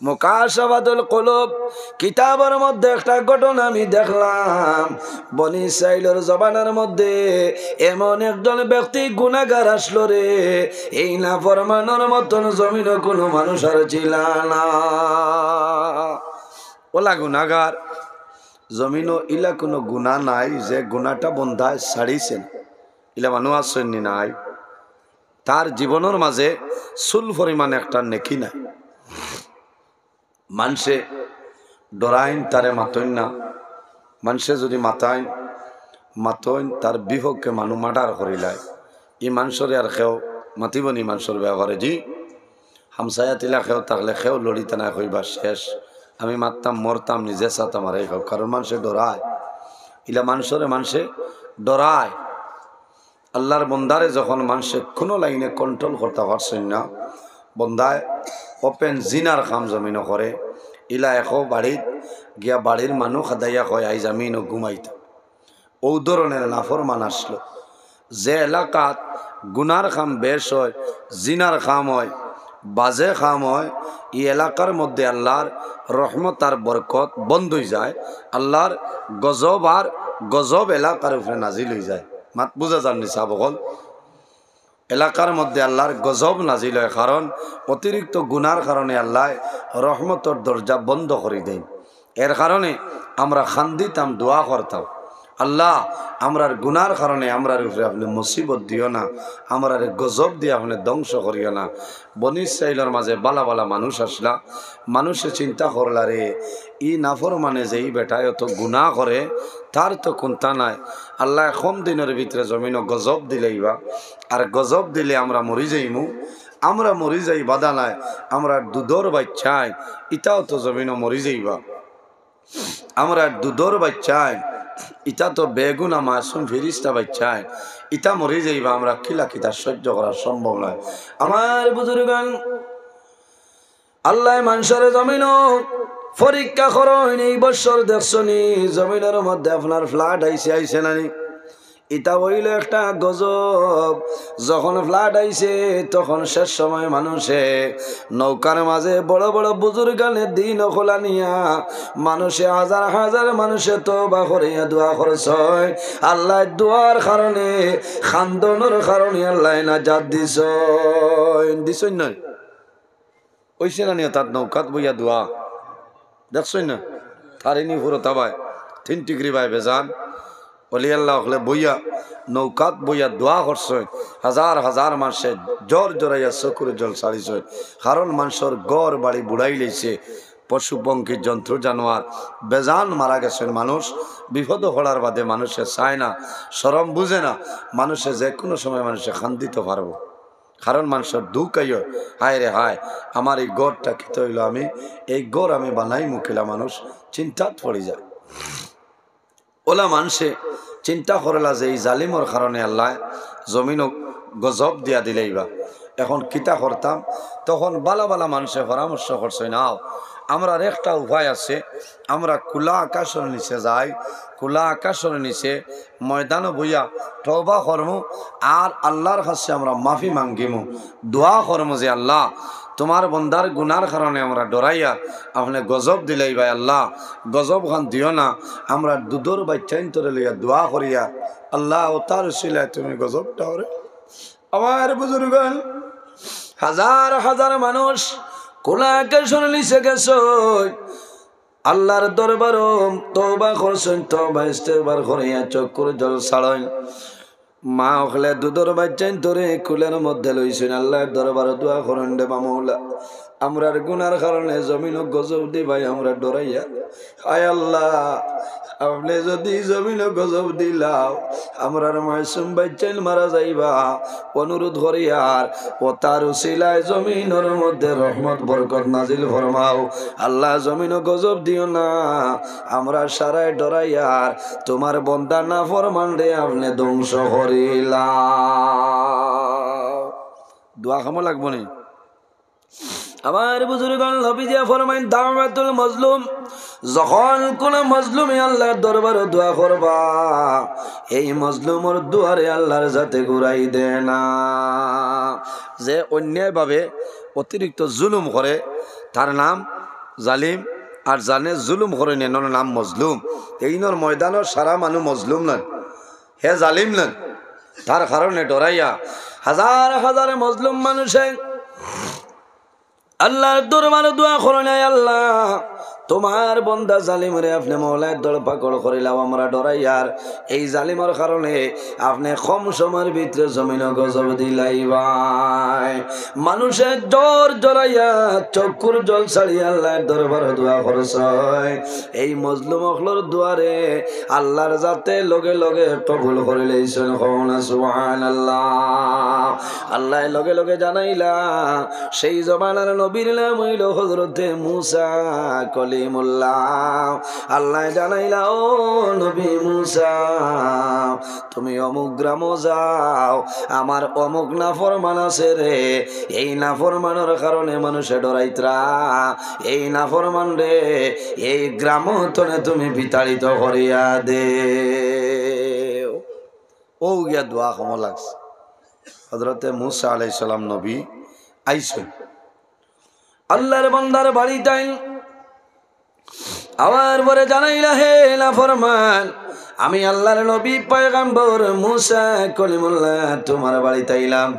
মুকাশাফাতুল কুলুব কিতাবের মধ্যে একটা ঘটনা আমি দেখলাম। বনি ইসরাইলের জবানের মধ্যে এমন একজন ব্যক্তি গুনাহগার আসলো রে, এই নাফরমানের মতন জমিনে কোনো মানুষ আর ছিল না। ওলা গুনাহগার জমিনও ইলা কোনো গুনাহ নাই যে গুনাহটা বন্ধায় ছাড়িছেন, ইলা মানুষ আসেন নাই। তার জীবনের মাঝে চুল পরিমাণে একটা নেকি নাই। মানুষে ডরাইন তারে মাতইন না, মানুষে যদি মাতইন তার বিপক্ষে মানুষ মার্ডার করিলায়। ই মানুষরে আর খেও মাতিবনি মানুষের ব্যবহারে জি হামসায়া তিলা খেও থাকলে খেও লড়িতে না কইবা শেষ, আমি মারতাম মরতাম নিজে চাতাম আর এই হোক, কারণ মানুষে ডরায়। ইলা মানুষে ডরায়। আল্লাহর বন্দারে যখন মানুষে কোনো লাইনে কন্ট্রোল করতে পারছেন না, বন্দায় ওপেন জিনার খাম জমিন করে, ইলা এখো বাড়িত গিয়া বাড়ির মানুষ খাদাইয়া কয় আই জামিনও ঘুমাইতাম। ও ধরনের নাফরমান আসলো। যে এলাকাত গুনার খাম বেশ হয়, জিনার খাম হয়, বাজে খাম হয়, এই এলাকার মধ্যে আল্লাহর রহমত আর বরকত বন্ধ হয়ে যায়। আল্লাহর গজব এলাকার উপরে নাজিল হয়ে যায়। মাত বুঝা যান নিসা বকল এলাকার মধ্যে আল্লাহর গজব নাজিল হয়, কারণ অতিরিক্ত গুনার কারণে আল্লাহ রহমতর দরজা বন্ধ করে দেন। এর কারণে আমরা খান্দিতাম, দোয়া করতাম, আল্লাহ আমরার গুনার কারণে আমরার উপরে আপনি মুসিবত দিও না, আমরার গজব দিয়ে আপনি ধ্বংস করিও না। বনি ইসরাইলের মাঝে বালা বালা মানুষ আসলা, মানুষে চিন্তা করলা রে ই নাফর মানে যে এই বেটায় অত গুনাহ করে, তার তো কোনটা নাই। আল্লাহ কম দিনের ভিতরে জমিনও গজব দিলেইবা, আর গজব দিলে আমরা মরি যাইমু। আমরা মরি যাই বাধা নাই, আমরা দুধর বাচ্চাই ইটাও তো জমিনও মরি যাইবা। আমরা দুধর বাচ্চাই ইটা তো বেগুনা মাসুম ফিরিস্তা বাচ্চাই ইটা মরে যাইবা। আমরা কিলা কিতা সহ্য করা সম্ভব নয়। আমার বুজুর্গান আল্লাহ মানুষের জমিনও পরীক্ষা করেন। এই বছর দেখছনি জমিনের মধ্যে আপনার ফ্লাড আইছে নানি, ইটা হইল একটা গজব। যখন ফ্লাড আইছে তখন শেষ সময় মানুষে নৌকার মাঝে বড় বড় বুজুর্গানের দিন খোলা নিয়া মানুষে হাজার হাজার মানুষে তওবা করিয়া দোয়া করছে। আল্লাহ দোয়ার কারণে খান্দনের কারণে আল্লাহ নাজাত দিছই নয় ওইছে না নিয়ে তার নৌকাত বইয়া দোয়া দেখছই না তারিনি পুরো তাবায় 3 ডিগ্রি বাই বেজান অলি আল্লাহ হলে বইয়া নৌকাত বইয়া দোয়া করছে। হাজার হাজার মানুষে জ্বর জড়াইয়া চকুরে জল ছাড়িছে, কারণ মানুষের গড় বাড়ি বুড়াই লেছে, পশু পঙ্খী জন্তু জানোয়ার বেজান মারা গেছেন। মানুষ বিপদ হওয়ার বাদে মানুষে চায় না, শরম বুঝে না, মানুষে যে কোনো সময় মানুষে খান্দিতে পারবো, কারণ মানুষের দুঃখ আইয় হায় রে হায় আমার এই গড়টা খেতে হইল, আমি এই গড় আমি বানাই মুখিলা মানুষ চিন্তাত পড়ে যায়। ওলা মানুষে চিন্তা করলা যে এই জালিমর কারণে আল্লাহ জমিনও গজব দিয়া দিলেইবা। এখন কিতা করতাম, তখন বালা বালা মানুষে পরামর্শ করছে নাও আমরা একটা উপায় আছে, আমরা খোলা আকাশের নিচে যাই, খোলা আকাশের নিচে ময়দানে বইয়া তওবা করমু আর আল্লাহর কাছে আমরা মাফি মাঙ্গিমু, দোয়া করমু যে আল্লাহ তোমার বন্দার গুনার কারণে আমরা ডরাইয়া আপনি গজব দিলেই ভাই আল্লাহ গজব খান দিও না। আমরা দুধর বাচ্চাইন তোরে লইয়া দোয়া করিয়া আল্লাহ ও তার শিলায় তুমি গজবটা ওরে। আমার বুজুর্গান হাজার হাজার মানুষ খোলা আকাশের নিচে গেছে, আল্লাহর দরবারও তওবা করছেন, তওবা ইস্তেগফার করিয়া চক্ষুর জল ছাড়েন। মা হলে দুধর বাচ্চাইন তোরে কুলের মধ্যে লইছেন, আল্লাহর দরবারে দোয়া করেন দে মামলা আমরার গুনার কারণে জমিন গজব দি ভাই আমরা ডরাইয়া হায় আল্লাহ আপনি যদি জমিন গজব দিলাও আমরার মাসুম বাচ্চাইন মারা যাইবা, অনুরোধ করিয়ার ও তার উসিলায় জমিনের মধ্যে রহমত বরকত নাজিল ফরমাও। আল্লাহ জমিন গজব দিও না, আমরা সারায় ডরাইয়ার তোমার বন্দা না ফরমান রে আপনি ধ্বংস করিলা। দোয়া খামো লাগবো নি আমার বুজুর্গান নবীজি ফরমাইন দাওয়াতুল মাজলুম, যখন কোন মাজলুমে আল্লাহর দরবারে দোয়া করবা এই মাজলুমের দুয়ারে আল্লাহর যাতে ঘুরাই দেয় না। যে অন্যায়ভাবে অতিরিক্ত জুলুম করে তার নাম জালিম আর জানে জুলুম করে নেন নাম মজলুম এইনর ময়দানের সারা মানুষ মজলুম নন হে জালিম নন তার কারণে ডরাইয়া হাজার হাজার মজলুম মানুষে আল্লাহর দরবারে দোয়া করে নাই আল্লাহ তোমার বন্দা জালিম রে আপনি মওলার দর পাকড় করিলাম আমরা ডরাইয়ার এই জালিমের কারণে আপনি কম সময়ের ভিতরে জমিন গজব দিলাই ভাই মানুষের জ্বর জড়াইয়া চক্ষুর জল ছাড়িয়া আল্লাহর দরবারে দোয়া করছে এই মজলুম অখলর দুয়ারে আল্লাহর জাতে লগে লগে কবুল করে লইছেন কওনা সুবহানাল্লাহ আল্লাহ লগে লগে জানাইলা সেই জমানার নবীর নাম হইল হযরতে মুসা কলিমুল্লাহ আল্লাহ জানাইলা ও নবী মুসা তুমি অমুক গ্রাম যাও আমার অমুক নাফরমান আছে রে এই নাফরমানের কারণে মানুষে ডরাইতরা এই নাফরমান রে এই গ্রাম তনে তুমি বিতাড়িত করিয়া দে ও গিয়া দোয়া কম লাগছে হযরতে মুসা আলাইহিস সালাম নবী আইছেন আল্লাহর বান্দার বাড়িটাই আবার পরে জানাইলা হে নাফরমান আমি আল্লাহর নবী পয়গম্বর মুসা কলিমুল্লাহ তোমার বাড়িতে আইলাম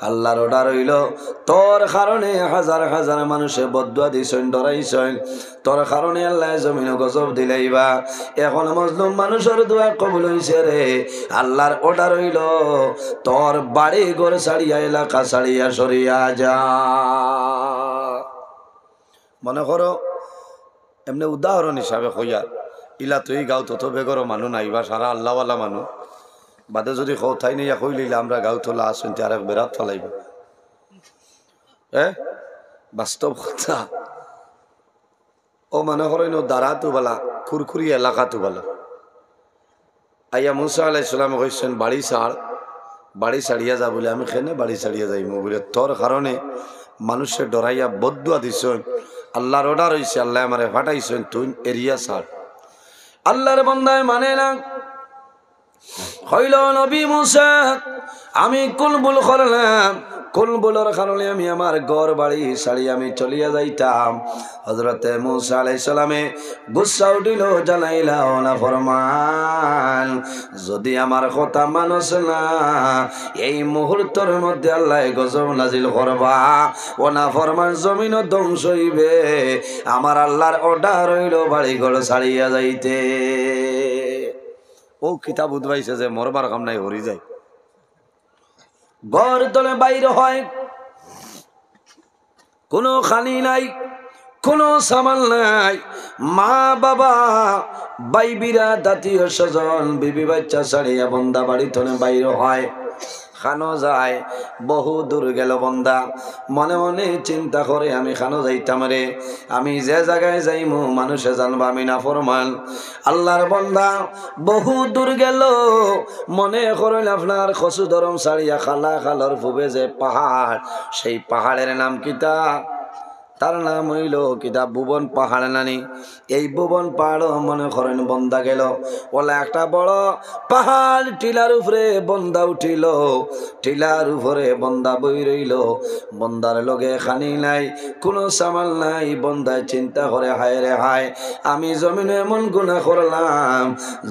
আল্লাহর অর্ডার হইল তোর কারণে হাজার হাজার মানুষে বদদুয়া দিছেন ডরাইছেন তোর কারণে আল্লাহ জমিন গজব দিলাইবা এখন মজলুম মানুষের দোয়া কবুল হইছে রে আল্লাহর অর্ডার হইল তোর বাড়ি ঘর ছাড়িয়া এলাকা ছাড়িয়া সরিয়া যা মনে করো এমনি উদাহরণ হিসাবে হইয়া ইলা তুই গাঁও তত বেগর মানুষ নাইবা সারা আল্লাহওয়ালা মানুষ বাদে যদি কোথায় নিয়া কইলিলা আমরা গাঁও তোলা আসুন আর এক বেড়াত ফেলাইব বাস্তব কথা ও মনে করেন দাঁড়া তো বলা খুরখুরি এলাকা তো বলা আইয়া মুসা আলাইহিস সালাম কইছেন বাড়ি ছাড়িয়া যা বলে আমি খেনে বাড়ি ছাড়িয়া যাইব বলে তোর কারণে মানুষের ডরাইয়া বদদুয়া দিছেন আল্লাহর অর্ডার হইছে আল্লাহ আমারে ফাটাইছেন তুই এরিয়া ছাড় আল্লাহর বান্দায় মানে না হইল নবী মুসা আমি কুলবুল করলাম কুলবুলের কারণে আমি আমার ঘর বাড়ি ছাড়ি আমি চলিয়া যাইতাম হযরতে মুসা আলাইহিস সালামে গুসা উঠিল জানাইলা ও নাফরমান যদি আমার কথা মানস না এই মুহূর্তের মধ্যে আল্লাহ গজব নাজিল করবা ও নাফরমান জমিন ধ্বংস হইবে আমার আল্লাহর অর্ডার হইল বাড়ি ঘর ছাড়িয়া যাইতে ও কিতাব উদ্ভাইছে যে মরবার কাম নাই হরি যায় ঘর তলে বাইরে হয় কোনো খানি নাই কোনো সামাল নাই মা বাবা বাইবিরা জাতীয় স্বজন বিবি বাচ্চা ছাড়িয়া বন্দা বাড়ি তলে বাইরে হয় খানো যায় বহু দূর গেল বন্দা মনে মনে চিন্তা করে আমি খানো যাইতাম রে আমি যে জায়গায় যাইমু মানুষে জানবা আমি নাফরমান আল্লাহর বন্দা বহু দূর গেল মনে করেন আপনার খসু ধরম ছাড়িয়া খালা খালর ফুবে যে পাহাড় সেই পাহাড়ের নাম কিতা তার নাম হইল কিতা ভুবন পাহাড় নানি এই ভুবন পাহাড় মনে করেন বন্দা গেল ওলা একটা বড় পাহাড় টিলার উপরে বন্দা উঠিল টিলার উপরে বন্দা বই রইল বন্দার লগে খানি নাই কোনো সামাল নাই বন্দায় চিন্তা করে হায় রে হায় আমি জমিনে এমন গুনাহ করলাম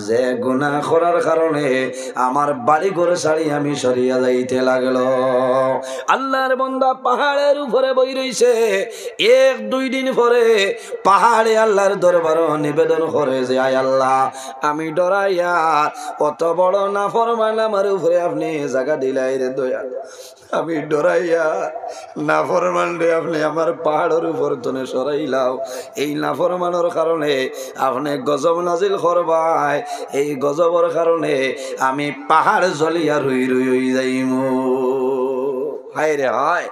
যে গুনাহ করার কারণে আমার বাড়ি ঘর ছাড়ি আমি সরিয়া যাইতে লাগলো আল্লাহর বন্দা পাহাড়ের উপরে বই রইছে এক দুই দিন পরে পাহাড়ে আল্লাহর দরবার নিবেদন করে যে আয় আল্লাহ আমি ডরাইয়া কত বড় নাফরমান আমার উপরে আপনি জায়গা দিলাই রে দয়া আমি ডরাইয়া নাফরমান রে আপনি আমার পাহাড়ের উপর তনে সরাইলাও এই নাফরমানের কারণে আপনি গজব নাজিল করবাই এই গজবের কারণে আমি পাহাড় জ্বলিয়া রুই রুই যাইমু হায় রে হায়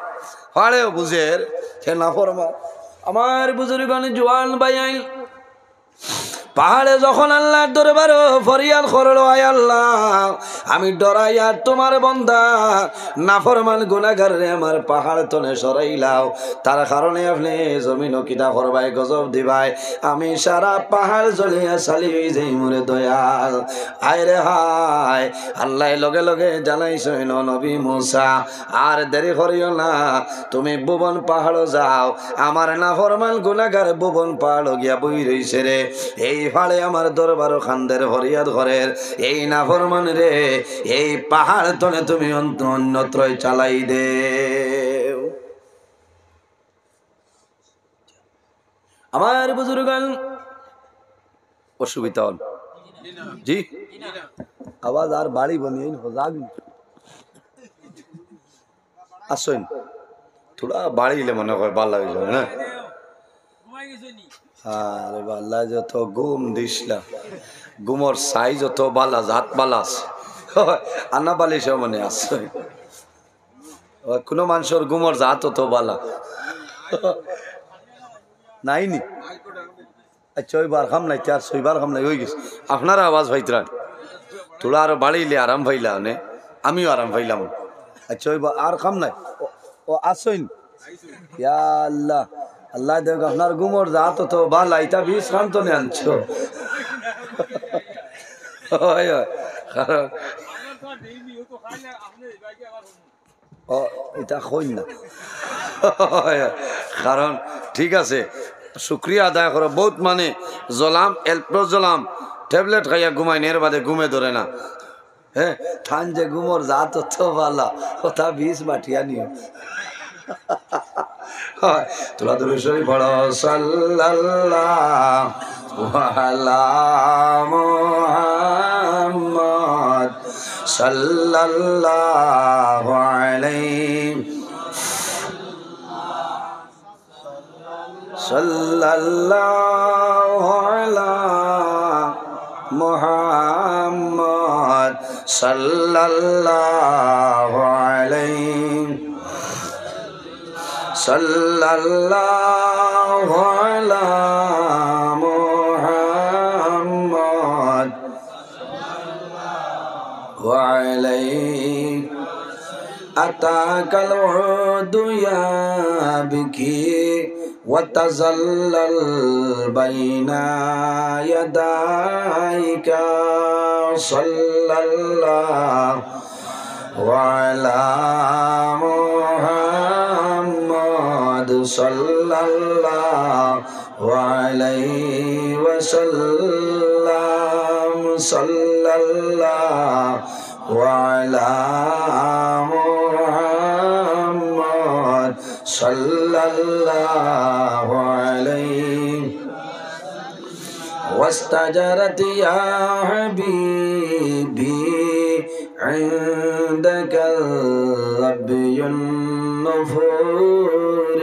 হাড়ে বুঝের হে নাফরমান আমার বুজুর্গান জওয়ান ভাই পাহাড়ে যখন আল্লাহর দরবারে ফরিয়াদ করলো, আয় আল্লাহ আমি ডরাই আর তোমার বান্দা নাফরমান গুনাহগার রে আমার পাহাড় তনে সরাইলাও, তার কারণে আপনি জমিন কিতা করবাই গজব দিবাই, আমি সারা পাহাড় জ্বলিয়া চালি হয়ে যাই মোরে দয়াল। আয় রে হায়, আল্লাহ লগে লগে জানাইছেন নবী মুসা আর দেরি করিও না, তুমি ভুবন পাহাড় যাও, আমার নাফরমান গুনাহগার ভুবন পাহাড় গিয়া বই রইছে রে, এই ফাড়ে আমার দরবার খান্দের ফরিয়াদ ঘরের এই নাফরমান রে এই পাহাড় তলে তুমি অন্যত্রই চালাই দে। আমার বুজুর্গান অসুবিধা হল জি আওয়াজ আর বাড়ি বনিয়ে আসেন থোড়া বাড়িলে মনে হয় ভালো লাগে না। আরে বাল্লা যত ঘুম দিসলা ঘুমর সাই যত বালা জাত বালা আছে আনা বালি সে মনে আছে কোনো মানুষের ঘুমর জাত তো বালা নাইনি। আচ্ছা ওই বার খাম নাই তার ছয়বার খাম নাই হয়ে গেছে আপনারা আওয়াজ ভাইতরা থোড়া আরো বাড়িলে আরাম ভাইলা নে আমিও আরাম ভাইলাম। আচ্ছা ওই আর খাম নাই ও আসইন ইয়া আল্লাহ আল্লাহ দেখ আপনার গুমর জাত তো বালা এটা বিষ খান তো আনছো কারণ এটা কই না কারণ ঠিক আছে শুক্রিয়া আদায় করো বহুত মানে জলাম এলপ্রোজলাম ট্যাবলেট খাইয়া ঘুমাই এর বাদে ঘুমে ধরে না। হ্যাঁ থান যে ঘুমর জাত তো বালা ওটা বিষ বাটিয়া নিও তোরা তো বিষয় পড়ো সাল্লাল্লাহু আলা মুহাম্মদ সাল্লাল্লাহু আলাইহি সাল্লাল্লাহু আলা মুহাম্মদ সাল্লাল্লাহু আলাইহি সাল্লাল্লাহু আলা মুহাম্মদ ওয়া আলাইহি আতাকাল উদু ইয়াবকি ওয়া তাযাল্লাল বাইনা ইয়াদাইকা সাল্লাল্লাহু আলা মুহাম্মদ সাল্লাল্লাহু আলাইহি ওয়াসাল্লাম সাল্লাল্লাহু আলা মুহাম্মদ সাল্লাল্লাহু আলাইহি واستجرت يا حبيبي عندك الربي النفور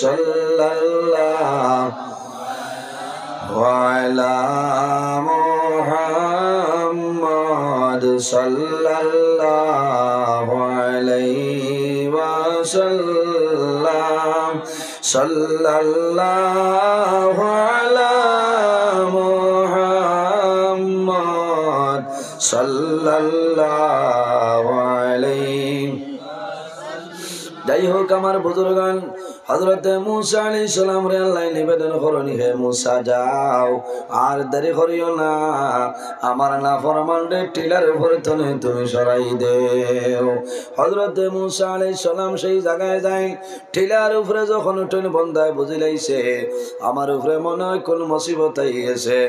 صلى الله على محمد صلى الله عليه وسلم صلى الله على محمد صلى الله عليه যাই হোক আমার বুজুর্গান হযরত মুসা আলাইহিস সালাম রে আল্লাহ নিবেদন করনি হে মুসা যাও আর দেরি করিও না আমার নাফরমান রে টিলার উপরে তুমি সরাই দেও। হযরত মুসা আলাইহিস সালাম সেই জায়গায় যায় টিলার উপরে যখন উঠেন বন্দায় বুঝিলাইছে আমার উপরে মনে হয় কোন মুসিবত আইছে।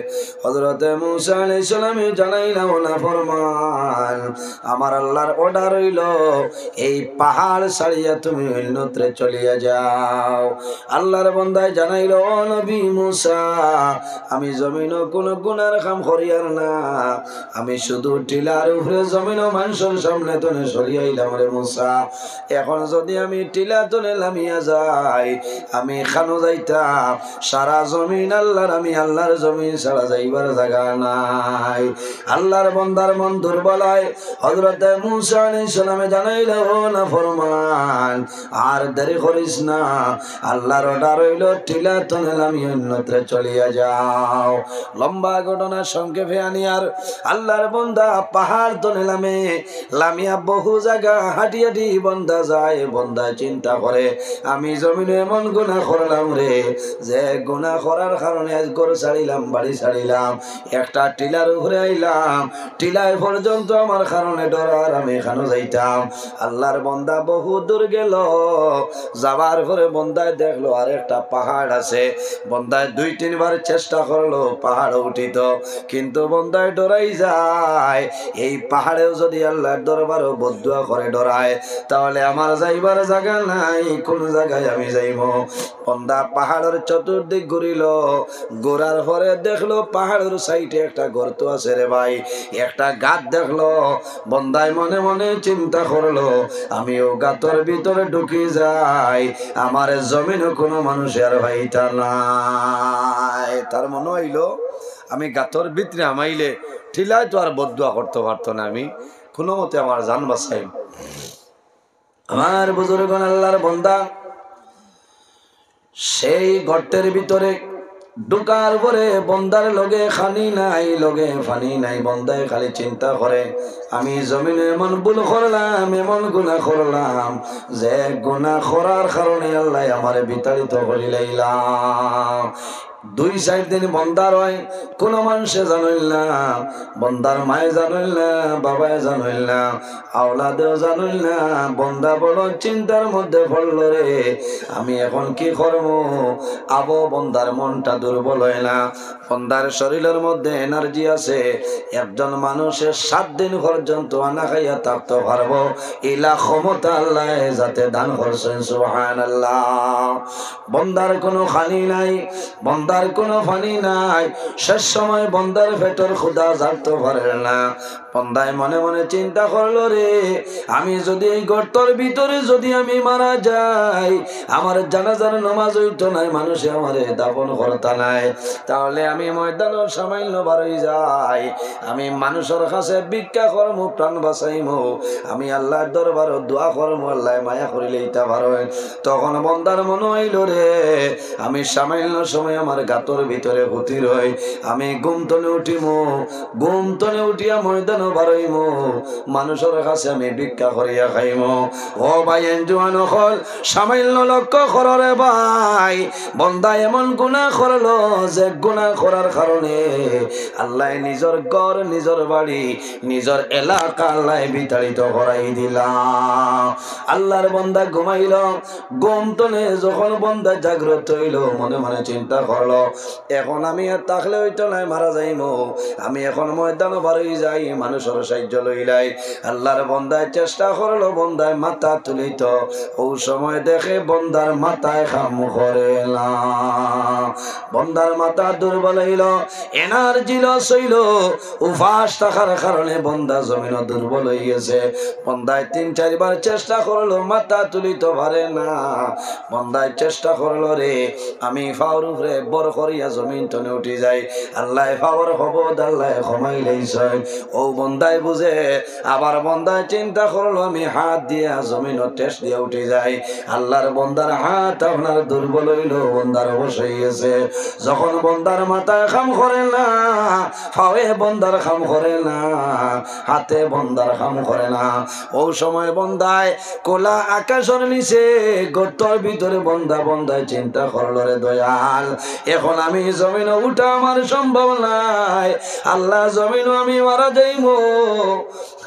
হযরত মুসা আলাইহিস সালাম জানাইলাম নাফরমান আমার আল্লাহর অর্ডার হইল এই পাহাড় ছাড়িয়া তুমি অন্যত্রে চলিয়া যাও। আল্লাহর বান্দায় জানাইল ও নবী মুসা আমি জমিন কোন গুনার কাম করিয়ার না, আমি শুধু টিলার উপরে জমিন মানুষের সামনে তনে সরিয়াইলাম রে মুসা। এখন যদি আমি টিলা তনে লামিয়া যাই আমি খানো যাইতাম সারা জমিন আল্লাহর, আমি আল্লাহর জমিন ছাড়া যাইবার জায়গা নাই। আল্লাহর বান্দার মন দুর্বলায় হযরত মুসা আলাইহিস সালামে জানাইল ও নাফরমান আর দেরি করিস না আল্লাহর অর্ডার হইল টিলা তনে লামি অন্যত্রে চলিয়া যাও। লম্বা ঘটনা সংক্ষেপে আনি আর আল্লাহর বন্দা পাহাড় তনে লামিয়া বহু জায়গা হাঁটি হাঁটি বন্দা যায়। বন্দা চিন্তা করে আমি জমিনে এমন গুনাহ করলাম রে, যে গুনাহ করার কারণে আজ ঘর ছাড়িলাম, বাড়ি ছাড়িলাম, একটা টিলার উপরে আইলাম, টিলায় পর্যন্ত আমার কারণে ডরার, আমি এখানে যাইতাম। আল্লাহর বন্দা বহু দূর গেল, যাবার পরে বন্দায় দেখলো আর একটা পাহাড় আছে। বন্দায় 2-3 বার চেষ্টা করলো পাহাড় উঠিত, কিন্তু বন্দায় ডরাই যায় এই পাহাড়েও যদি আল্লাহর দরবারও বদদুয়া করে ডরায়, তাহলে আমার যাইবার জায়গা নাই, কোন জায়গায় আমি যাইব। বন্দা পাহাড়ের চতুর্দিক ঘুরিল, ঘোরার পরে দেখলো পাহাড়ের সাইডে একটা গর্ত আছে রে ভাই, একটা গাত দেখলো। বন্দায় মনে মনে চিন্তা করলো আমিও গাতর ভিতরে ঢুকি যাই, আমার জমিনে কোনো মানুষের ভাইটা নাই। তার মনে হইলো আমি গাতর ভিতরে আমাইলে ঠিলায় তো আর বদদুয়া করতে পারতো না, আমি কোনো মতে আমার জান বাঁচাই। আমার বুজুর্গণ আল্লাহর বন্দা সেই গর্তের ভিতরে ঢুকার পরে বন্দার লগে খানি নাই, লগে ফানি নাই। বন্দায় খালি চিন্তা করে আমি জমিনে এমন ভুল করলাম, এমন গুনাহ করলাম, যে গুনাহ করার কারণে আল্লাহ আমারে বিতাড়িত করিলাম। 2-4 দিন বন্দার হয়, কোন মানুষে জানইল না, বন্দার মায়ে জানইল না, বাবায় জানইল না, আওলাদেও জানইল না। বন্দা বড় চিন্তার মধ্যে পড়ল রে, আমি এখন কি করব? আবো বন্দার মনটা দুর্বল হয় না, বন্দার শরীরের মধ্যে এনার্জি আছে। একজন মানুষের 7 দিন পর্যন্ত আনা খাইয়া থাকতে পারবো, ইলা ক্ষমতা আল্লাহ যাতে দান করছেন, সুবহানাল্লাহ। বন্দার কোনো খানি নাই, বন্দার কোনো ফানি নাই, শেষ সময় বন্দার পেটের ক্ষুধা জানতে পারে না। বন্দায় মনে মনে চিন্তা করলো রে, আমি যদি এই গর্তর ভিতরে যদি আমি মারা যাই, আমার জানাজার নামাজ হইতো নাই, মানুষে আমারে দাফন করতা নাই, তাহলে আমি ময়দানের সামান্য বারই যাই, আমি মানুষের কাছে ভিক্ষা কর্ম প্রাণ বাঁচাইম, আমি আল্লাহর দরবারে দোয়া কর্ম, আল্লাহ মায়া করিলে ইটা পারেন। তখন বন্দার মনে হইল রে, আমি সামান্য সময় আমার গাতর ভিতরে ভূতি রই, আমি ঘুমতনে উঠিম, ঘুমতনে উঠিয়া ময়দান বারইম, মানুষের কাছে আমি ভিক্ষা করিয়া খাইম। ও ভাই জোয়ান হল সামান্য লক্ষ্য কররে ভাই, বন্দা এমন গুনাহ করলো যে গুনাহ করার কারণে আল্লাহ নিজের ঘর, নিজের বাড়ি, নিজের এলাকা আল্লাহ বিতাড়িত করাই দিলাম। আল্লাহর বন্দা ঘুমাইল, ঘুমতনে যখন বন্দা জাগ্রত হইল, মনে মনে চিন্তা করলো এখন আমি আর থাকলে হইতো নাই, মারা যাইম, আমি এখন ময়দান বাড়ি যাই, মানুষের সাহায্য লইলাই। আল্লাহর বন্দায় চেষ্টা করলো, বন্দায় মাথা তুলিত, ও সময় দেখে বন্দার মাথায় খাম করে না, বন্দার মাথা দুর্বল হইল, এনার্জি লস হইল, উপাস থাকার কারণে বন্দা জমিন দুর্বল হয়ে গেছে। বন্দায় 3-4 বার চেষ্টা করলো, মাথা তুলিতে পারে না। বন্দায় চেষ্টা করলো রে, আমি ফাওর উপরে বর করিয়া জমিন টনে উঠি যাই, আল্লাহ ফাওর হবদ আল্লাহ ক্ষমাই লইছে। ও বন্দায় বুঝে, আবার বন্দায় চিন্তা করলো আমি হাত দিয়া জমিন টেস্ট দিয়ে উঠে যাই, আল্লাহর বন্দার হাত আপনার দুর্বল হইল, বন্দার অবশ্যই গেছে। যখন বন্দার মাথায় খাম করে না, ফাওয়ে বন্দার খাম করে না, হাতে বন্দার খাম করে না, ও সময় বন্দায় কোলা আকাশের নিচে গর্তর ভিতরে বন্দায় চিন্তা করলো রে দয়াল, এখন আমি জমিনে উঠা আমার সম্ভব নাই, আল্লাহ জমিনও আমি মারা যাইব,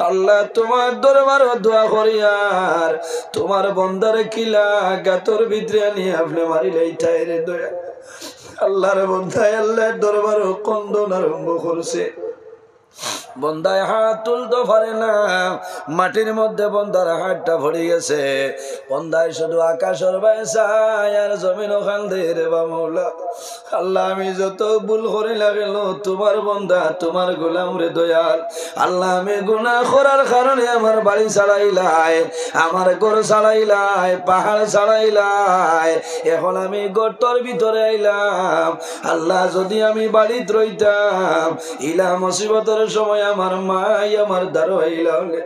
আল্লাহ তোমার দরবার দোয়া করি আর তোমার বন্দার কিলা গাতর ভিতরে নিয়ে আপনি মারিলেই ঠাই রে দয়াল। আল্লাহর বন্দায় আল্লাহর দরবার কন্দন আরম্ভ করছে। বন্দায় হাত তুলতে পারে না, মাটির মধ্যে বন্দার হাতটা ভরে গেছে। বন্দায় শুধু আকাশের বাইসায় আর জমিন ওখান দিয়ে রে বা মৌলা, আল্লাহ আমি যত ভুল করে লাগলো, তোমার বন্দা তোমার গোলাম রে দয়াল, আল্লাহ আমি গুনাহ করার কারণে আমার বাড়ি ছাড়াইলাই, আমার ঘর ছাড়াইলাই, পাহাড় ছাড়াইলাই, এখন আমি গর্তর ভিতরে আইলাম। আল্লাহ যদি আমি বাড়িতে রইতাম, ইলা মুসিবতের সময় আমার মাই আমার দারোয়াইলানে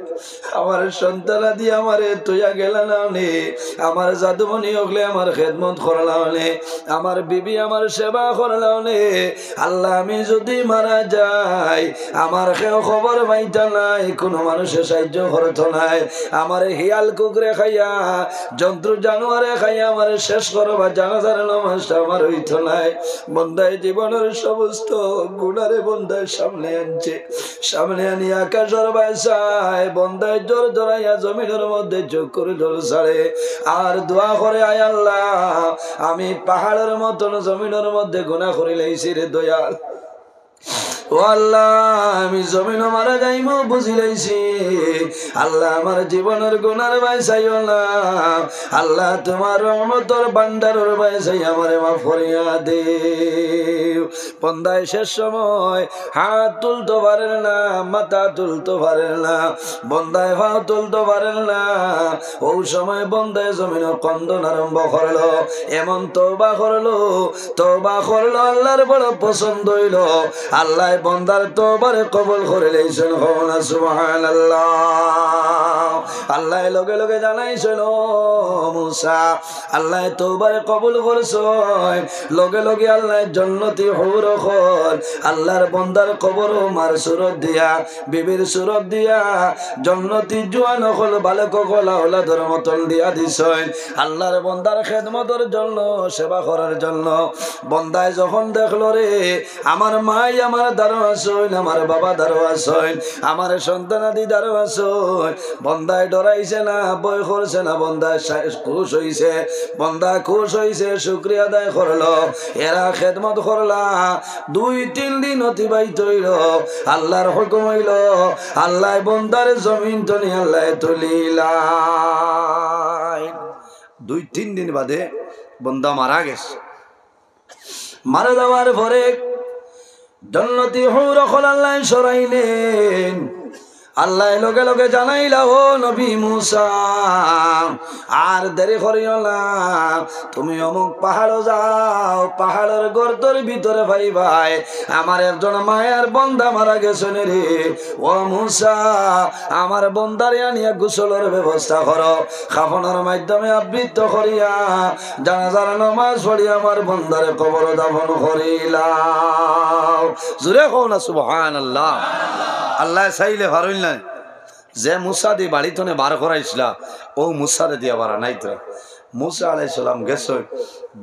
আমার সন্তানাদি আমারে তুইয়া গেলানে আমার জাদুমণি হগলে আমার খেদমত করলানে আমার বিবি আমার সেবা করলানে আল্লাহ আমি যদি মারা যাই আমার কেউ খবর পাইতা নাই কোনো মানুষের সাহায্য করতো নাই আমার হিয়াল কুকুরে খাইয়া জন্তু জানোয়ারে খাইয়া আমার শেষ করবা জানাজার নামাজটা আমার হইতো নাই বন্দায় জীবনের সমস্ত গুণারে বন্দায় সামনে আনছে সামনে আনি আকাশের বাসায় বন্দায় জোর ধরাইয়া জমিনের মধ্যে চোখ করে জল ছাড়ে আর দোয়া করে আয় আল্লাহ আমি পাহাড়ের মতন জমিনের মধ্যে গুনাহ করে লাইছি রে দয়াল ও আল্লাহ আমি জমিন মারা যাইমো বুঝি লাইছি আল্লাহ আমার জীবনের গুনার বাইসাইও না আল্লাহ তোমার রহমতের ভান্ডারের বাইসাই আমারে মাফ করিয়া দে বন্দায় শেষ সময় হাত তুলতে পারেন না মাথা তুলতে পারেন না বন্দায় পা তুলতে পারেন না ওই সময় বন্দায় জমিন কন্দন আরম্ভ করলো এমন তওবা করলো আল্লাহর বড় পছন্দ হইল আল্লাহ বন্দার তওবারে কবুল করে লইছেন হনা সুবহানাল্লাহ আল্লাহ লগে লগে জানাইছেন ও মুসা আল্লাহ তওবারে কবুল করছেন লগে লগে আল্লাহ জান্নাতি হুর খল আল্লাহর বন্দার কবর মার সুরত দিয়া বিবির সুরত দিয়া জান্নাতি জওয়ান হল বালক হল আওলাদের মতন দিয়া দিছেন আল্লাহর বন্দার খেদমতের জন্য সেবা করার জন্য বন্দায় যখন দেখলো রে আমার মাই আমার দারো আসইন আমার বাবা দারো আসইন আমার সন্তানাদি দারো আসইন বন্দায় ডরাইছে না ভয় করছে না বন্দায় খুশ হইছে বন্দা খুশ হইছে শুকরিয়া আদায় করলো এরা খেদমত করলা 2-3 দিন অতিবাহিত হইল আল্লাহর হুকুম হইল আল্লাহ বন্দার জমিন তনি আল্লাহ তুলিলাই 2-3 দিন বাদে বন্দা মারা গেছে মারা যাওয়ার পরে জান্নাতি হুর খল আল্লাহ সরাইলেন আল্লাহ লগে লগে জানাইলা ও নবী মুসা আর দেরি করিও না তুমি অমুক পাহাড় যাও পাহাড়ের গর্তের ভিতরে ভাই ভাই আমার একজন মায়ের বন্দা মারা গেছেন রে ও মুসা আমার বন্দারে আনিয়া গোসলের ব্যবস্থা করো কাফনের মাধ্যমে আবৃত করিয়া জানাজার নামাজ পড়িয়া আমার বন্দারে কবর দাফন করিলাম জোরে কও না সুবহানাল্লাহ আল্লাহ চাইলে ভারইল না যে মুসা দি বাড়ি তনে বার করাইছিলা ও মুসারে দিয়া বাড়া নাই তো মুসা আলাইহিস সালাম গেছ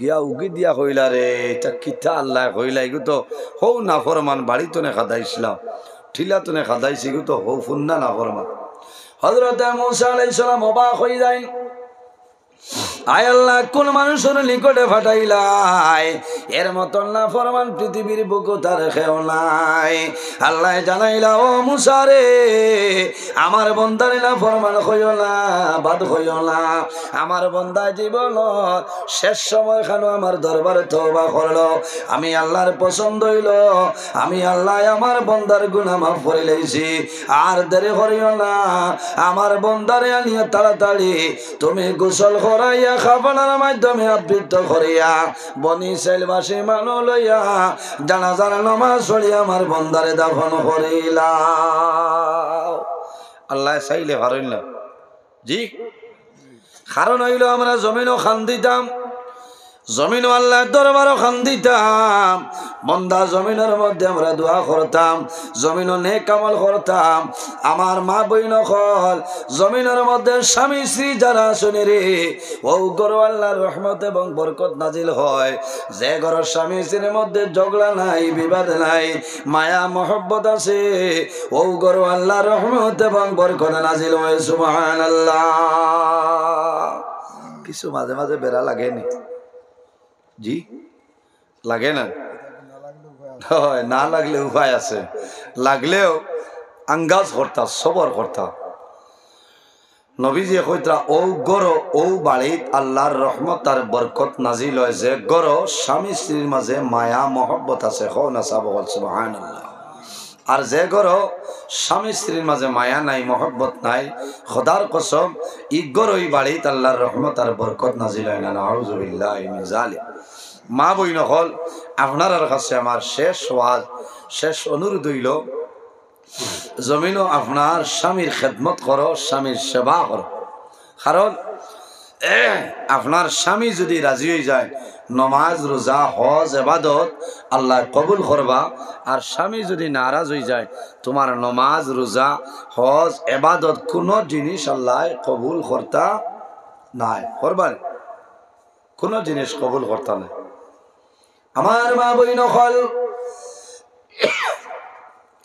গিয়া উগি দিয়া কইলা রে এটা কিতা আল্লাহ কইলা ইগু তো হৌ না ফরমান বাড়ি তনে খাদাইছিলাম ঠিলা তনে খাদাইছি ইগু তো হৌ ফুন্না না ফরমান হযরত মুসা আলাইহিস সালাম অবাক হই যায় আয় আল্লাহ কোন মানুষের নিকটে ফাটাইলাই এর মতন না ফরমান পৃথিবীর বুকে তার কেউ নাই আল্লাহ জানাইলা ও মুসা রে আমার বন্দারে না ফরমান হইও না বাদ হইও না আমার বন্দা জীবন শেষ সময় খানো আমার দরবারে তওবা করলো আমি আল্লাহর পছন্দ হইল আমি আল্লাহ আমার বন্দার গুনাহ মাফ করে লইছি আর দেরি করিও না আমার বন্দারে আনিয়া তাড়াতাড়ি তুমি গোসল করাইয়া খাবারের মাধ্যমে আবৃত করিয়া বনি ইসরাইলবাসী মানুষ লইয়া জানাজার নামাজ পড়িয়া আমার বন্দারে দাফন করিলাম আল্লাহ চাইলে পারেন না জি কারণ হইল আমরা জমিনও খান দিতাম জমিনও আল্লাহর দরবারও খান দিতাম বন্দা জমিনের মধ্যে আমরা দোয়া করতাম জমিনও নেক আমল করতাম আমার মা বইন হল জমিনের মধ্যে স্বামী স্ত্রী যারা শুনে রে ও গরু আল্লাহর রহমত এবং বরকত নাজিল হয় যে ঘরের স্বামী স্ত্রীর মধ্যে ঝগড়া নাই বিবাদ নাই মায়া মহব্বত আছে ও গরু আল্লাহর রহমত এবং বরকত নাজিল হয় সুবহানাল্লাহ কিছু মাঝে মাঝে বেড়া লাগেনি জি লাগে না না লাগলে উপায় আছে লাগলেও আঙ্গাজ করতা সবর করতা নবীজি কইতা ও গরো ও বাড়িত আল্লাহর রহমত আর বরকত নাজিল হয় যে গরো স্বামী স্ত্রীর মাঝে মায়া মহব্বত আছে হো না সাবল সুবহানাল্লাহ আর যে গরো স্বামী স্ত্রীর মাঝে মায়া নাই মহব্বত নাই খোদার কসম ই গরো ই বাড়িত আল্লাহর রহমত আর বরকত নাজিল হয় না নাউযু বিল্লাহি মিন যালিক মা বইন হল আপনার কাছে আমার শেষ ওয়াজ শেষ অনুরোধ হইল জমিনও আপনার স্বামীর খেদমত করো, স্বামীর সেবা করো। কারণ আপনার স্বামী যদি রাজি হয়ে যায়, নমাজ রোজা হজ এবাদত আল্লাহ কবুল করবা। আর স্বামী যদি নারাজ হয়ে যায়, তোমার নমাজ রোজা হজ এবাদত কোনো জিনিস আল্লাহ কবুল করতা নাই, করবার কোনো জিনিস কবুল করতা নাই। আমার মা বই নকল,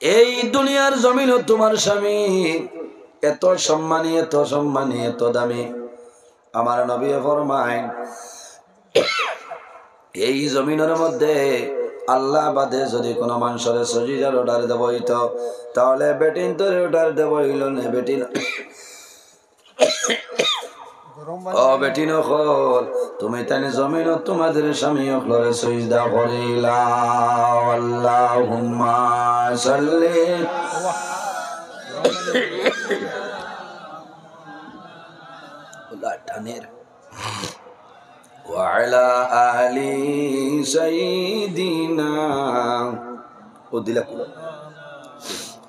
এই দুনিয়ার জমিন তোমার স্বামী এত সম্মানী, এত সম্মানী, এত দামি। আমার নবী ফরমায়, এই জমিনের মধ্যে আল্লাহ বাদে যদি কোনো মানুষের সজিদার অর্ডার দেব হইতো, তাহলে বেটিন তোর অর্ডার দেব হইল না। বেটিন ও বেটিন হল, তুমি তাই জমিন তোমাদের স্বামী অখলরে সজিদা করিলা। আল্লাহুম্মা সাল্লি টানের وعلى آل سيدنا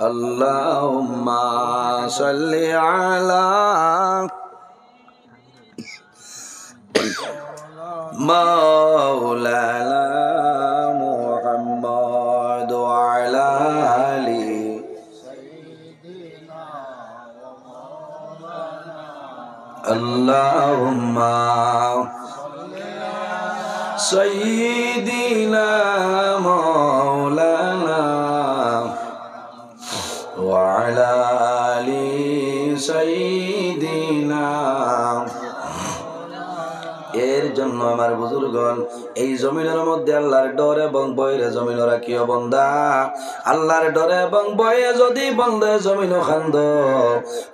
اللهم صل على مولانا محمد وعلى آل اللهم سيدنا مولانا وعلى آل سيدنا। এর জন্য আমার বুজুর্গণ, এই জমিনের মধ্যে আল্লাহর ডর এবং ভয়ে জমিন রাখিও বন্দা। আল্লাহর ডরে এবং ভয়ে যদি বন্দে জমিন খান্দ,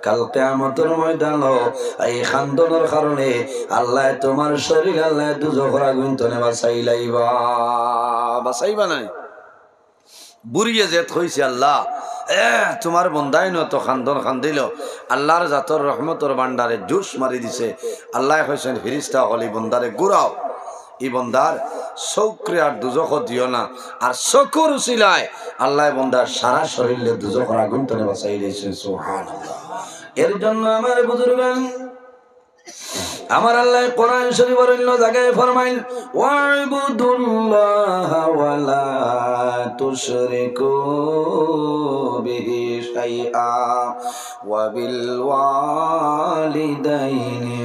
কাল কিয়ামতের ময়দান এই খান্দনের কারণে আল্লাহ তোমার শরীর আল্লাহ দুজখের আগুন তনে বাঁচাইবা নাই। বুড়িয়ে যেত হইছে আল্লাহ তোমার বন্দাই ন তো খান্দন খান্দিল, আল্লাহর জাতর রহমতর ভান্ডারে জুস মারি দিছে। আল্লাহ কইছেন ফিরিস্তা হলি বন্দারে ঘুরাও, এই বন্দার চৌক্রে আর দুজখ দিও না। আর চকুর উচিলায় আল্লাহ বন্দার সারা শরীরে দুজখের আগুন তনে বাঁচাই দিয়েছে। সুবহানাল্লাহ। এর জন্য আমার বুজুর্গান, আমার আল্লাহ কোরআন শরীফের অন্য জায়গায় ফরমাইল, ওয়াইবুদুল্লাহ ওয়ালা তুশরিকু বিহি শাইআ ওয়া বিল ওয়ালিদাইনি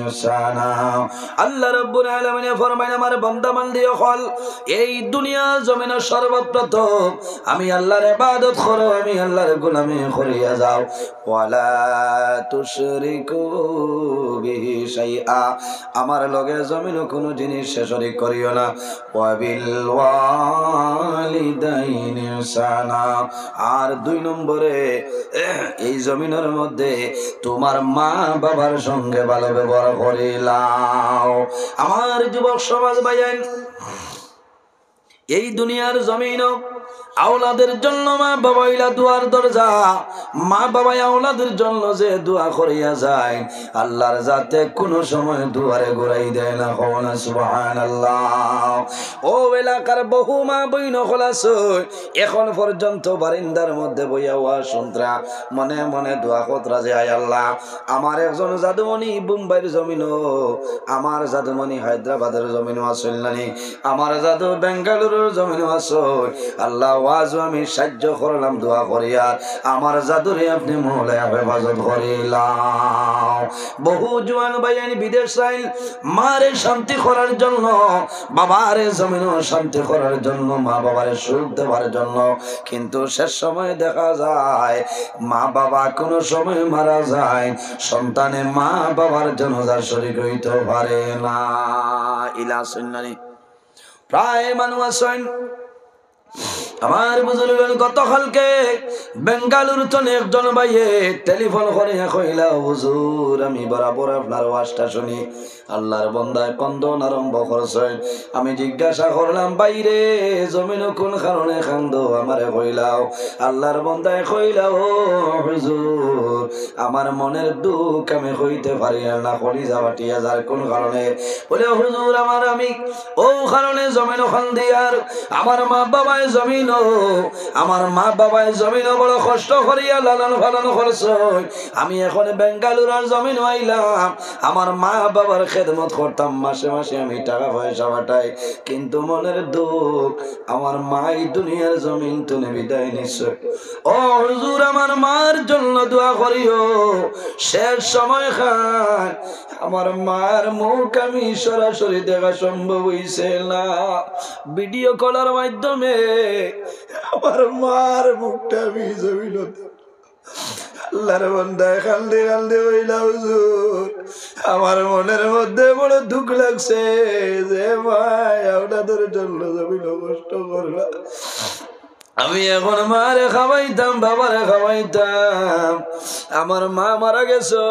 ইহসানা। আল্লাহ রাব্বুল আলামিন ফরমাইল, আমার বান্দা বান্দি হল এই দুনিয়া জমিনের সর্বপ্রথম আমি আল্লাহর ইবাদত করো, আমি আল্লাহর গোলামি করিয়া যাও। ওয়ালা তুশরিকু বিহি শাইআ, আমার লগে জমিন কোনো জিনিস শরীক করিও না। ওয়াবিল ওয়ালিদাইনি ইহসানা, আর 2 নম্বরে এই জমিনের মধ্যে তোমার মা বাবার সঙ্গে ভালো ব্যবহার করিলাও। আমার যুবক সমাজ ভাইয়ের, এই দুনিয়ার জমিন আওলাদের জন্য মা বাবা ইলা দুয়ার দরজা। মা বাবা আওলাদের জন্য যে দোয়া করিয়া যায়, আল্লাহর যাতে কোনো সময় দুয়ারে ঘুরাই দেয় না। হওয়া সুবহানাল্লাহ। ও এলাকার বহু মা বইন খোলাস এখন পর্যন্ত বারিন্দার মধ্যে বইয়া ওয়া সন্ত্রা মনে মনে দোয়া কতরা যে, আয় আল্লাহ, আমার একজন জাদুমণি মুম্বাইয়ের জমিন, আমার জাদুমণি হায়দ্রাবাদের জমিন আসল নানি, আমার জাদু বেঙ্গালুরুর জমিন আসল। আল্লাহ ওয়াজ আমি সাহায্য করলাম দোয়া করিয়া, আমার জাদুরে আপনি মৌলায় হেফাজত করিলাম। বহু জওয়ান ভাইয়ানি বিদেশ চাইল মারে শান্তি করার জন্য, বাবারে জমিন শান্তি করার জন্য, মা বাবারে সুখ দেওয়ার জন্য, কিন্তু শেষ সময় দেখা যায় মা বাবা কোনো সময় মারা যায়, সন্তানে মা বাবার জানাজার শরীক হইতে পারে না। ইলা সুন্নানি প্রায় মানুষ আছেন। আমার বুঝলেন গতকালকে বেঙ্গালুরু তো একজন ভাইয়ে টেলিফোন করে কইলা, হুজুর আমি বরাবর আপনার ওয়াজটা শুনি, আল্লাহর বান্দায় কন্দন আরম্ভ করছেন। আমি জিজ্ঞাসা করলাম, বাইরে জমিন কোন কারণে কান্দো? আমারে কইলাও আল্লাহর বান্দায় কইলাও, হুজুর আমার মনের দুঃখ আমি কইতে পারি না, কলি যাওয়াটিয়া যার কোন কারণে? বলে হুজুর আমি ও কারণে জমিন কান্দি, আর আমার মা বাবায় জমিন আমার মা বাবায় জমিন বড় কষ্ট করিয়া লালন পালন করছ, আমি এখন বেঙ্গালুরার জমিন আইলাম, আমার মা বাবার খেদমত করতাম, মাসে মাসে আমি টাকা পয়সা পাঠাই, কিন্তু মনের দুঃখ আমার মা এই দুনিয়ার জমিন তুলে বিদায় নিশ্চয়। ও হুজুর, আমার মার জন্য দোয়া করিও। শেষ সময় খান আমার মার মুখ আমি সরাসরি দেখা সম্ভব হইছে না, ভিডিও কলার মাধ্যমে আমার মার মুখটা আমি জমিন আল্লাহর বান্দায় কান্দে কান্দে হইলা হুজুর, আমার মনের মধ্যে বড় দুঃখ লাগছে যে ভাই আপনাদের জন্য জমিন কষ্ট করলা। আমি এখন মারে খাওয়াইতাম, বাবারে খাওয়াইতাম, আমার মা মারা গেছে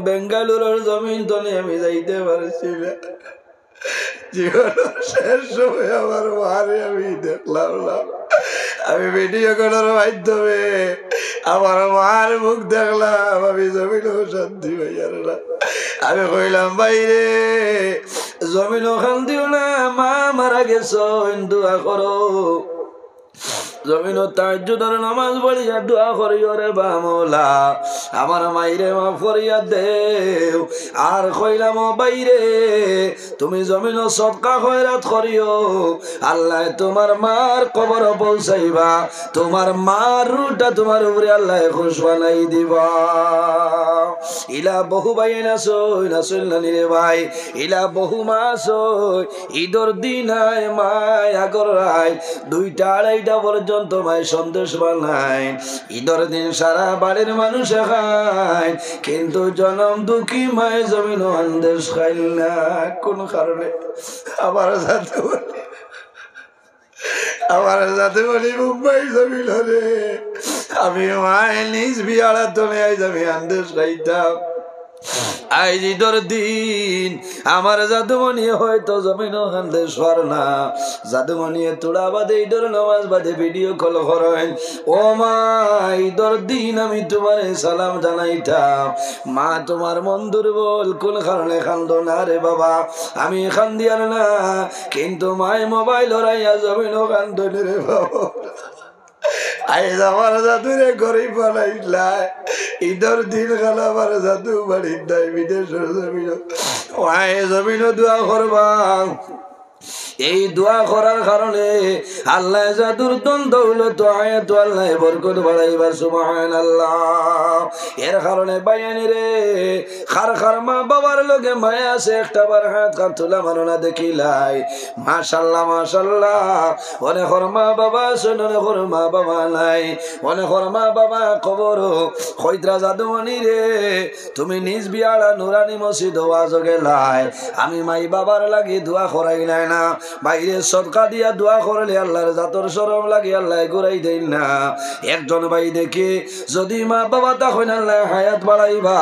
বেঙ্গালুরুর জমিন তলে আমি যাইতে পারছি না। জীবনের শেষ সময় আমার মারে আমি দেখলাম না, আমি ভিডিও করার মাধ্যমে আমার মার মুখ দেখলাম, আমি জমিনও শান্তি পাইয়ার না। আমি কইলাম বাইরে জমিনও শান্তিও না, মা মারা গেছ, দোয়া করো। জমিন তাহাজ্জুদের নামাজ পড়িয়া দোয়া করিও রে বামলা, আমার মাইরে মাফ করিয়া দেও। আর কইলাম বাইরে তুমি জমিন সদকা খয়রাত করিও, আল্লাহ তোমার মার কবর পৌঁছাইবা, তোমার মার রুটা তোমার উপরে আল্লাহ খুশ বানাই দিবা। ইলা বহু ভাই নাসই নাসইল নানি রে ভাই, ইলা বহু মাসই ঈদর দিন আয় মায় আগর রায় 2টা 2:30 পর্যন্ত মায় সন্দেশ বানায়। ঈদর দিন সারা বাড়ির মানুষ খায়, কিন্তু জনম দুঃখী মায় জমিন সন্দেশ খাইল না। কোন কারণে? আমার সাথে বলি মুম্বাই জমিল রে, আমি মায় নিজ বিয়ারা তোলে আইজ আমি সন্দেশ খাইতাম। আজ ঈদর দিন আমার জাদুমণি হয়তো জমিন সন্দেশ হর না, জাদুমণি তোড়া বাদে ঈদর নামাজ বাদে ভিডিও কল করেন। ও মা, ঈদর দিন আমি তোমার সালাম জানাইতাম, মা তোমার মন দুর্বল, কোন কারণে কান্দ না রে বাবা? আমি কান্দি আর না, কিন্তু মায় মোবাইল হরাইয়া জমিন কান্দন রে বাবা। আইজ আমার জাদুরে গরিব বানাইলাই, ঈদর দিন খালা আমার জাদু বাড়ির দেয় বিদেশের জমিন। জমিন দোয়া করবা, এই দোয়া করার কারণে আল্লাহ জাদুর দৌলত আয়াত আল্লাহ বরকত বাড়াইবা। সুবহানাল্লাহ। এর কারণে বাইয়ানি রে, খার খার মা বাবার লগে মায়া আছে, একটা বার হাত কান তোলা মানো দেখিলাই। মাশাল্লাহ মাশাল্লাহ, অনেকর মা বাবা আছে, অনেকর মা বাবা নাই, অনেকর মা বাবা কবর। খৈদ্রা জাদুমণি রে, তুমি নিজ বিয়াড়া নুরানি মসজিদ ওয়াজ গেলাই, আমি মাই বাবার লাগি দোয়া করাই নাই না, বাইরে সদকা দিয়া দোয়া করলে আল্লাহর জাতর শরম লাগে, আল্লাহ ঘুরাই দেন না। একজন ভাই দেখে যদি মা বাবা তখন আল্লাহ হায়াত বাড়াইবা।